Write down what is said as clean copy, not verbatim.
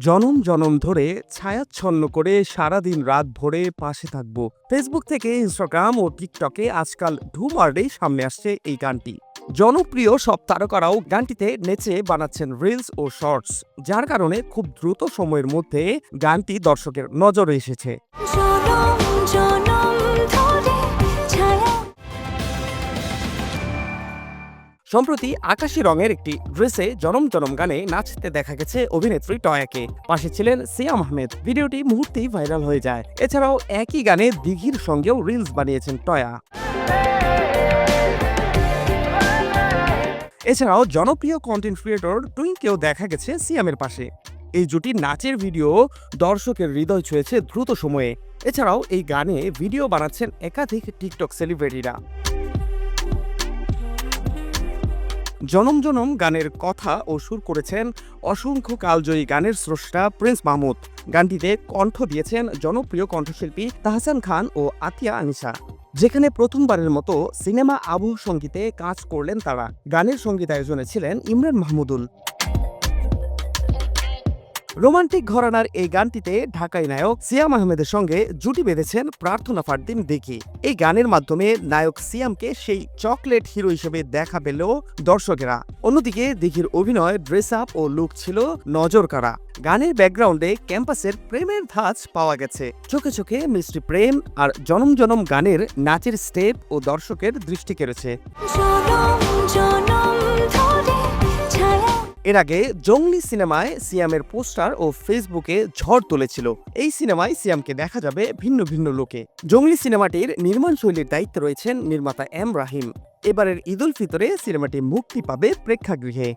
জনম জনম ধরে ছায়াচ্ছন্ন করে সারাদিন রাত ভরে পাশে থাকবো। ফেসবুক থেকে ইনস্টাগ্রাম ও টিকটকে আজকাল ধুমারেই সামনে আসছে এই গানটি। জনপ্রিয় সব তারকারাও গানটিতে নেচে বানাচ্ছেন রিলস ও শর্টস, যার কারণে খুব দ্রুত সময়ের মধ্যে গানটি দর্শকের নজরে এসেছে। জনম জনম ধরে ছায়া সম্প্রতি আকাশি রঙের একটি ড্রেসে জনম জনম গানে নাচতে দেখা গেছে অভিনেত্রী টয়াকে। পাশে ছিলেন সিয়াম আহমেদ। ভিডিওটি মুহূর্তেই ভাইরাল হয়ে যায়। এছাড়াও একই গানে দিঘির সঙ্গেও রিলস বানিয়েছেন টয়া। এছাড়াও জনপ্রিয় কন্টেন্ট ক্রিয়েটর টুইঙ্কেও দেখা গেছে সিয়ামের পাশে। এই জুটির নাচের ভিডিও দর্শকের হৃদয় ছুঁয়েছে দ্রুত সময়ে। এছাড়াও এই গানে ভিডিও বানাচ্ছেন একাধিক টিকটক সেলিব্রিটিরা। জনম জনম গানের কথা ও সুর করেছেন অসংখ্য কালজয়ী গানের স্রষ্টা প্রিন্স মাহমুদ। গানটিতে কণ্ঠ দিয়েছেন জনপ্রিয় কণ্ঠশিল্পী তাহসান খান ও আতিয়া আনিশা, যেখানে প্রথমবারের মতো সিনেমা আবহ সঙ্গীতে কাজ করলেন তারা। গানের সঙ্গীতায়োজনে ছিলেন ইমরান মাহমুদুল। রোমান্টিক ঘরানার এই গানটিতে ঢাকাই নায়ক সিয়াম আহমেদের সঙ্গে জুটি বেঁধেছেন প্রার্থনা ফারদিন দিঘি। এই গানের মাধ্যমে নায়ক সিয়ামকে সেই চকলেট হিরো হিসেবে দেখা পেল দর্শকেরা। অন্যদিকে দিঘির অভিনয়, ড্রেস আপ ও লুক ছিল নজর কাড়া। গানের ব্যাকগ্রাউন্ডে ক্যাম্পাসের প্রেমের ধাঁচ পাওয়া গেছে। চোখে চোখে মিষ্টি প্রেম আর জনম জনম গানের নাচের স্টেপ ও দর্শকের দৃষ্টি কেড়েছে। জনম জনম ধরে ছায়া এর আগে জঙ্গলি সিনেমায় সিয়ামের পোস্টার ও ফেসবুকে ঝড় তুলেছিল। এই সিনেমায় সিয়ামকে দেখা যাবে ভিন্ন ভিন্ন লোকে। জঙ্গলি সিনেমাটির নির্মাণ শৈলীর দায়িত্বে রয়েছেন নির্মাতা এম রাহিম। এবারের ঈদ উল ফিতরে সিনেমাটি মুক্তি পাবে প্রেক্ষাগৃহে।